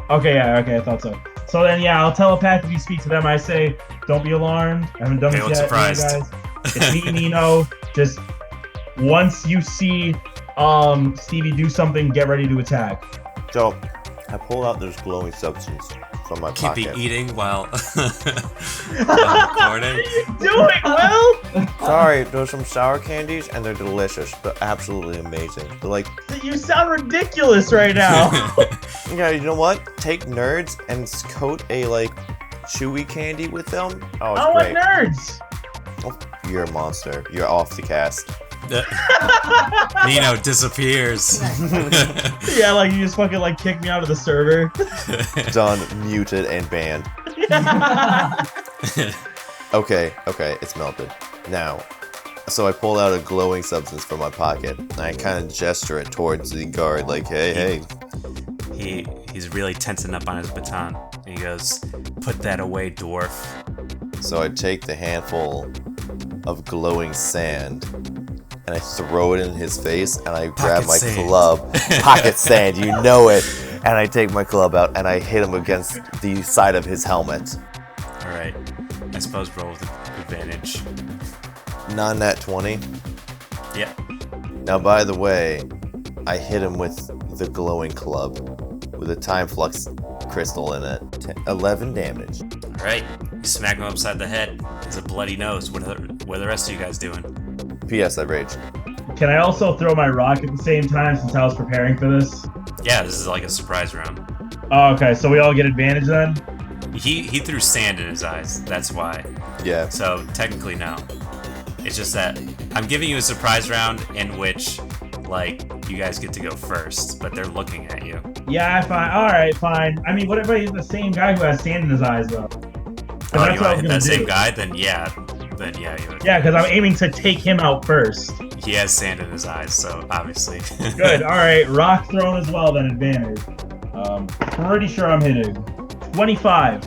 S3: Okay, yeah, okay, I thought so. So then, yeah, I'll telepathically speak to them. I say, don't be alarmed. I haven't done this yet,
S1: surprised.
S3: Guys. It's me and Nino. Just once you see Stevie do something, get ready to attack.
S2: So, I pull out this glowing substance from my
S1: Keep
S2: pocket.
S1: eating while recording.
S3: What are you doing, Will?
S2: Sorry, there's some sour candies, and they're delicious. They're absolutely amazing. They're like,
S3: You sound ridiculous right now.
S2: yeah, you know what? Take nerds and coat a, like, chewy candy with them. Oh, it's
S3: I
S2: great.
S3: want nerds.
S2: Oh, you're a monster. You're off the cast.
S1: Nino disappears.
S3: Yeah, like you just fucking like kick me out of the server.
S2: Done, muted, and banned. Okay, it's melted. Now, so I pull out a glowing substance from my pocket, and I kind of gesture it towards the guard, like, hey.
S1: He's really tensing up on his baton. And he goes, "Put that away, dwarf."
S2: So I take the handful of glowing sand, and I throw it in his face, and I grab my club. Pocket sand, you know it. And I take my club out, and I hit him against the side of his helmet.
S1: Alright. I suppose roll with advantage.
S2: Non-nat 20.
S1: Yeah.
S2: Now, by the way, I hit him with the glowing club with a time flux crystal in it. 11 damage.
S1: Alright. You smack him upside the head. He's a bloody nose. What are the rest of you guys doing?
S2: P.S. I raged.
S3: Can I also throw my rock at the same time since I was preparing for this?
S1: Yeah, this is like a surprise round.
S3: Oh, okay, so we all get advantage then?
S1: He threw sand in his eyes. That's why.
S2: Yeah.
S1: So technically no. It's just that I'm giving you a surprise round in which, like, you guys get to go first, but they're looking at you.
S3: Yeah, fine. Alright, fine. I mean, what if he's the same guy who has sand in his eyes, though?
S1: Oh, you want to hit that same guy? Then yeah, you would.
S3: Yeah, because I'm aiming to take him out first.
S1: He has sand in his eyes, so obviously.
S3: Good, alright. Rock thrown as well, then advantage. Pretty sure I'm hitting. 25.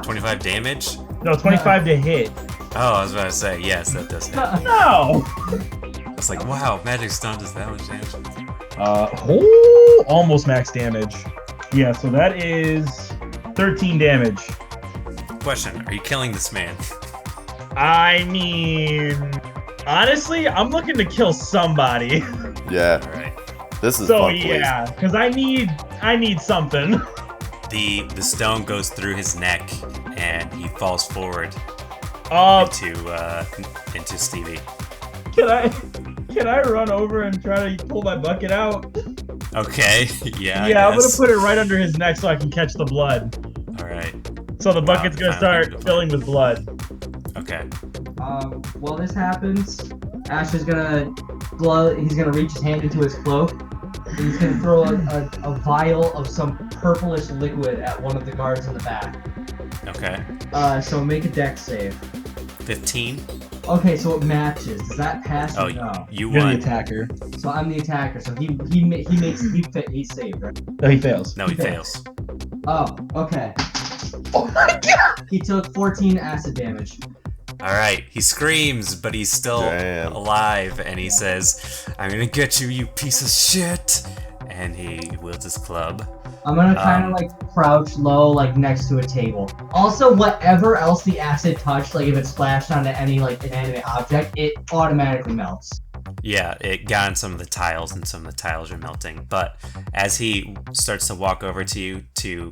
S1: 25 damage?
S3: No, 25 to hit.
S1: Oh, I was about to say, yes, that does hit.
S3: No!
S1: It's like, wow, Magic Stone does that much damage.
S3: Almost max damage. Yeah, so that is 13 damage.
S1: Question, are you killing this man?
S3: I mean, honestly, I'm looking to kill somebody.
S2: Yeah.
S1: Alright.
S2: This is
S3: So
S2: fun,
S3: yeah, because I need something.
S1: The stone goes through his neck, and he falls forward into Stevie.
S3: Can I run over and try to pull my bucket out?
S1: Okay, yeah.
S3: Yeah, I'm gonna put it right under his neck so I can catch the blood.
S1: Alright.
S3: So the bucket's gonna start filling with blood.
S1: Okay.
S4: While this happens, Ash is gonna he's gonna reach his hand into his cloak, and he's gonna throw a vial of some purplish liquid at one of the guards in the back.
S1: Okay.
S3: So make a dex save.
S1: 15?
S4: Okay, so it matches. Does that pass?
S1: Oh,
S4: or no?
S1: you
S3: You're
S1: won.
S3: the attacker.
S4: So I'm the attacker. So he saved, right?
S3: No, he fails.
S1: No, he fails.
S4: Oh, okay.
S3: Oh my god!
S4: He took 14 acid damage.
S1: Alright, he screams, but he's still alive, and he says, "I'm gonna get you, you piece of shit!" And he wields his club.
S4: I'm gonna kind of like crouch low, like next to a table. Also, whatever else the acid touched, like if it splashed onto any like inanimate object, it automatically melts.
S1: Yeah, it got on some of the tiles, and some of the tiles are melting. But as he starts to walk over to you to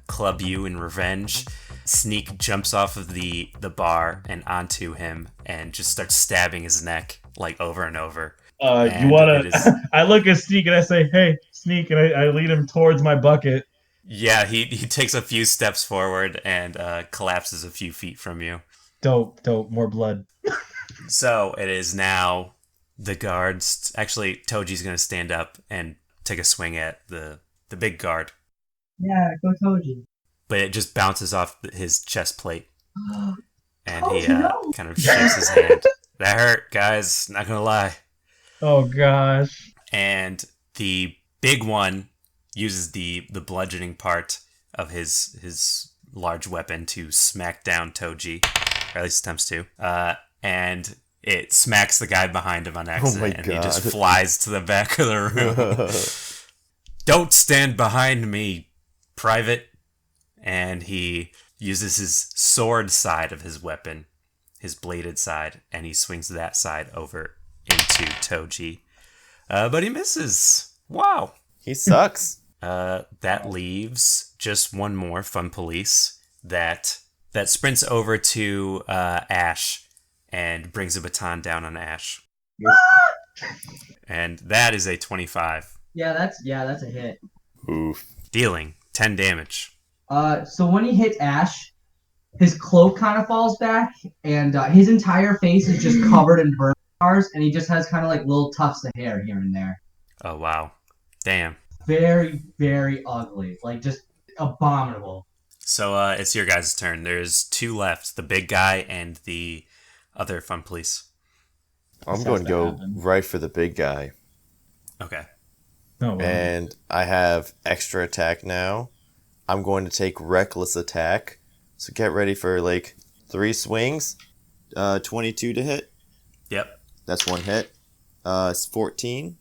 S1: club you in revenge, Sneak jumps off of the bar and onto him and just starts stabbing his neck like over and over.
S3: You wanna? I look at Sneak and I say, "Hey, Sneak," and I lead him towards my bucket.
S1: Yeah, he takes a few steps forward and collapses a few feet from you.
S3: Dope, more blood.
S1: So it is now the guards. Actually, Toji's gonna stand up and take a swing at the big guard,
S4: Yeah, go Toji.
S1: but it just bounces off his chest plate, and he
S4: Toji, no!
S1: kind of shakes his hand. That hurt, guys. Not gonna lie.
S3: Oh gosh.
S1: And the big one uses the bludgeoning part of his large weapon to smack down Toji, or at least attempts to. And it smacks the guy behind him on accident, and he just flies to the back of the room. Don't stand behind me, Private. And he uses his sword side of his weapon, his bladed side, and he swings that side over into Toji. But he misses. Wow.
S2: He sucks.
S1: That leaves just one more fun police that sprints over to Ash and brings a baton down on Ash. And that is a 25.
S4: Yeah, that's a hit.
S2: Oof.
S1: Dealing 10 damage.
S4: So when he hits Ash, his cloak kind of falls back, and his entire face is just covered in burn scars, and he just has kind of like little tufts of hair here and there.
S1: Oh, wow. Damn.
S4: Very, very ugly. Like, just abominable.
S1: So it's your guys' turn. There's two left, the big guy and the other fun police.
S2: I'm going to go right for the big guy.
S1: Okay.
S3: Oh, wow.
S2: And I have extra attack now. I'm going to take reckless attack. So get ready for like 3 swings. 22 to hit.
S1: Yep.
S2: That's one hit. It's 14.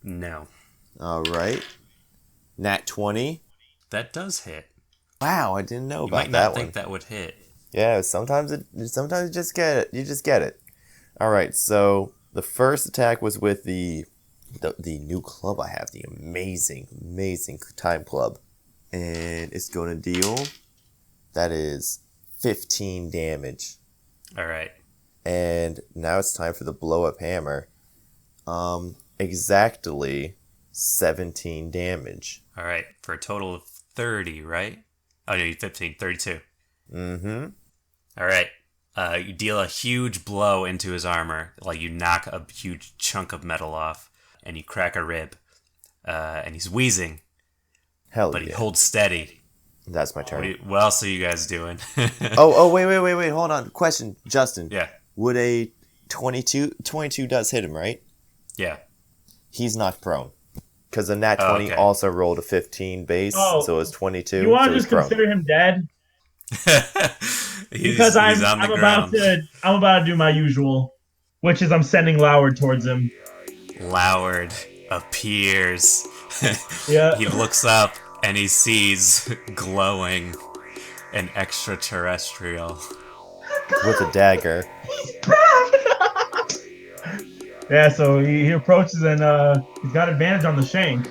S1: No.
S2: All right. Nat 20.
S1: That does hit.
S2: Wow, I didn't know
S1: You
S2: about
S1: might not
S2: that
S1: think
S2: one.
S1: that would hit.
S2: Yeah, sometimes you just get it. You just get it. All right, so the first attack was with the new club I have, the amazing time club, and it's going to deal. That is 15 damage.
S1: All right.
S2: And now it's time for the blow up hammer. Exactly 17 damage.
S1: All right. For a total of 30, right? Oh, no, 15. 32.
S2: Mm-hmm.
S1: All right. You deal a huge blow into his armor. Like, you knock a huge chunk of metal off, and you crack a rib. And he's wheezing,
S2: Hell
S1: but
S2: yeah.
S1: he holds steady.
S2: That's my turn.
S1: What else are you guys doing?
S2: wait, hold on. Question, Justin.
S1: Yeah.
S2: Would a 22 does hit him, right?
S1: Yeah.
S2: He's knocked prone. Because the nat 20 also rolled a 15 base, so it's 22.
S3: You want to
S2: so
S3: just consider him dead? Because I'm about to do my usual, which is I'm sending Loward towards him.
S1: Loward appears.
S3: Yeah.
S1: He looks up and he sees glowing an extraterrestrial.
S2: with a dagger.
S3: Yeah, so he approaches and he's got advantage on the shank.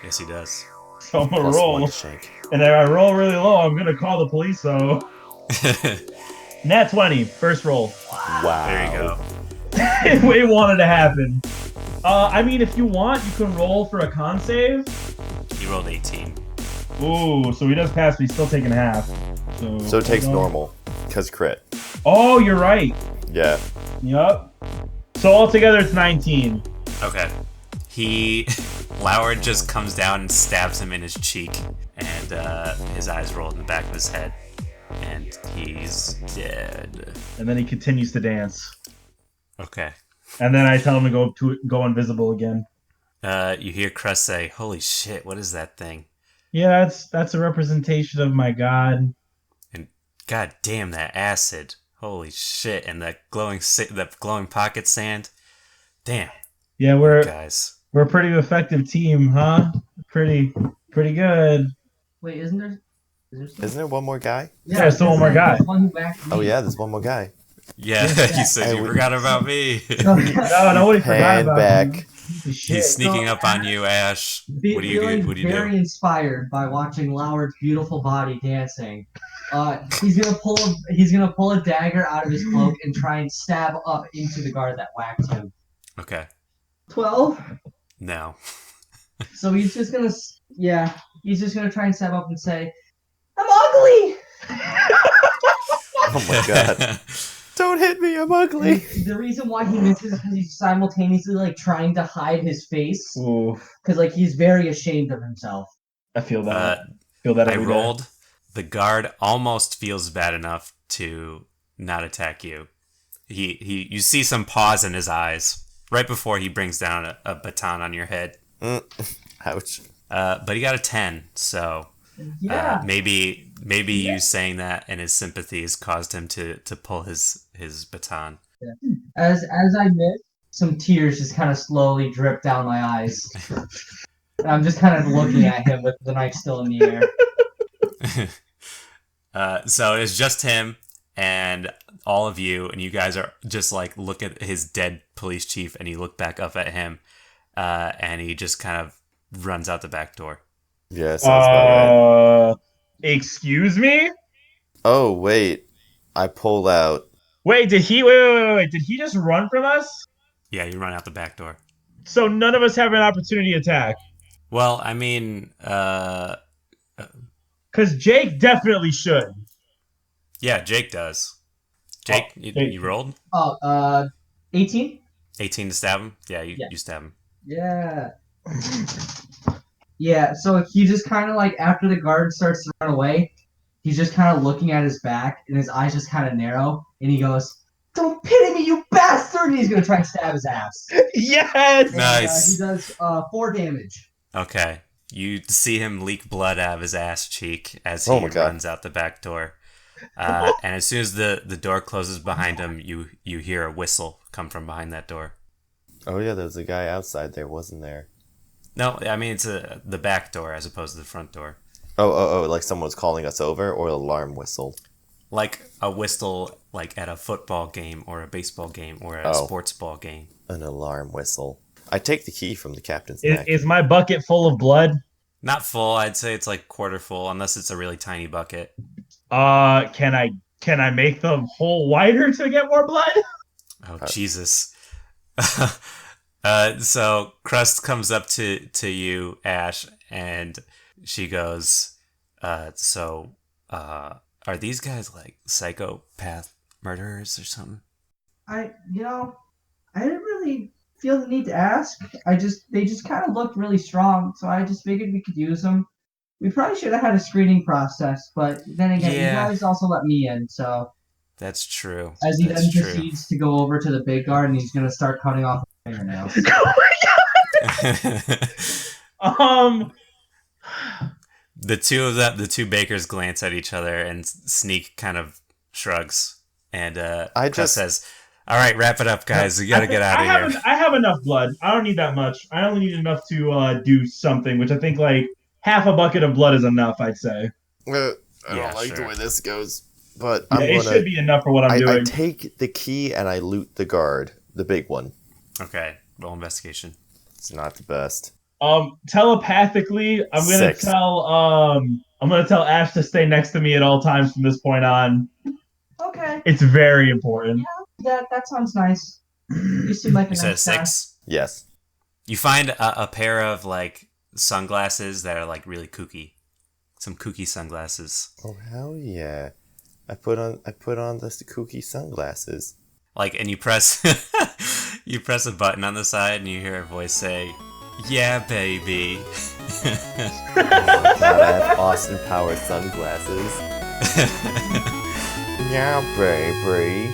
S1: Yes, he does.
S3: So I'm gonna
S2: Plus
S3: roll.
S2: one to shank.
S3: And if I roll really low, I'm gonna call the police. So nat 20, first roll.
S2: Wow.
S1: There you go.
S3: It wanted to happen. I mean, if you want, you can roll for a con save.
S1: He rolled 18.
S3: Ooh, so he does pass, but he's still taking half.
S2: So it takes normal, because crit.
S3: Oh, you're right.
S2: Yeah.
S3: Yup. So altogether, it's 19.
S1: Okay. Loward just comes down and stabs him in his cheek, and his eyes roll in the back of his head, and he's dead.
S3: And then he continues to dance.
S1: Okay.
S3: And then I tell him to go invisible again.
S1: You hear Crest say, "Holy shit, what is that thing?"
S3: Yeah, that's a representation of my god.
S1: And god damn that acid. Holy shit, and that glowing pocket sand. Damn.
S3: Yeah, we're
S1: a
S3: pretty effective team, huh? Pretty good.
S4: Wait, isn't there
S2: one more guy?
S3: Yeah, there's still one more guy.
S4: One who backed me.
S2: Oh yeah, there's one more guy.
S1: Yeah, you said you forgot about me.
S3: No, nobody forgot about
S2: back.
S3: him.
S1: He's sneaking up on you, Ash. What do you do?
S4: Very inspired by watching Loward's beautiful body dancing. He's gonna pull a dagger out of his cloak and try and stab up into the guard that whacked him.
S1: Okay.
S4: 12.
S1: No.
S4: So he's just gonna try and stab up and say, "I'm ugly."
S2: Oh my god. Don't hit me, I'm ugly.
S4: The reason why he misses is because he's simultaneously like trying to hide his face.
S3: Ooh,
S4: Because like he's very ashamed of himself.
S3: I feel that.
S1: I
S3: Every day.
S1: rolled. The guard almost feels bad enough to not attack you. You see some pause in his eyes right before he brings down a baton on your head.
S2: Ouch.
S1: But he got a 10, so
S4: Yeah.
S1: maybe you saying that and his sympathies caused him to pull his baton.
S4: As I miss, some tears just kind of slowly drip down my eyes. I'm just kind of looking at him with the knife still in the air.
S1: So it's just him and all of you, and you guys are just like look at his dead police chief, and you look back up at him, and he just kind of runs out the back door.
S2: Yeah, sounds about right.
S3: Excuse me?
S2: Oh, wait. I pulled out.
S3: Wait, did he wait, did he just run from us?
S1: Yeah, you run out the back door.
S3: So none of us have an opportunity to attack.
S1: Well, I mean,
S3: Because Jake definitely should.
S1: yeah, Jake does. Jake, you rolled?
S4: 18?
S1: 18 to stab him? Yeah, you stab him.
S4: Yeah. Yeah, so he just kind of like, after the guard starts to run away, he's just kind of looking at his back, and his eyes just kind of narrow, and he goes, "Don't pity me, you bastard!" And he's going to try and stab his ass.
S3: Yes!
S4: And,
S1: Nice.
S4: he does 4 damage.
S1: Okay. You see him leak blood out of his ass cheek as he runs out the back door. And as soon as the door closes behind him, you hear a whistle come from behind that door.
S2: Oh, yeah, there was a guy outside there, wasn't there?
S1: No, I mean, it's the back door as opposed to the front door.
S2: Oh, like someone was calling us over, or an alarm whistle?
S1: Like a whistle, like at a football game or a baseball game or a sports ball game.
S2: An alarm whistle. I take the key from the captain's neck.
S3: Is my bucket full of blood?
S1: Not full. I'd say it's like quarter full, unless it's a really tiny bucket.
S3: Can I make the hole wider to get more blood?
S1: Oh, Jesus. So Crust comes up to you, Ash, and she goes, are these guys like psychopath murderers or something?
S4: I didn't really feel the need to ask. They just kind of looked really strong, so I just figured we could use them. We probably should have had a screening process, but then again, you guys also let me in, so.
S1: That's true.
S4: As he then proceeds to go over to the big guard, and he's going to start cutting off his fingernails.
S1: The two bakers glance at each other, and Sneak kind of shrugs, and Crust says, "All right, wrap it up, guys. We gotta get out of here."
S3: I have enough blood. I don't need that much. I only need enough to do something, which I think like half a bucket of blood is enough. I'd say.
S2: I don't like the way this goes, but
S3: it should be enough for what I'm doing.
S2: I take the key and I loot the guard, the big one.
S1: Okay, roll investigation.
S2: It's not the best.
S3: Telepathically, I'm gonna tell Ash to stay next to me at all times from this point on.
S4: Okay.
S3: It's very important.
S4: Yeah, that sounds nice. You seem like a nice guy.
S1: You said 6?
S2: Yes.
S1: You find a pair of like sunglasses that are like really kooky. Some kooky sunglasses.
S2: Oh hell yeah! I put on the kooky sunglasses.
S1: Like, and you press a button on the side, and you hear a voice say, "Yeah, baby."
S2: Oh my God, I have Austin Powers sunglasses. Yeah, baby.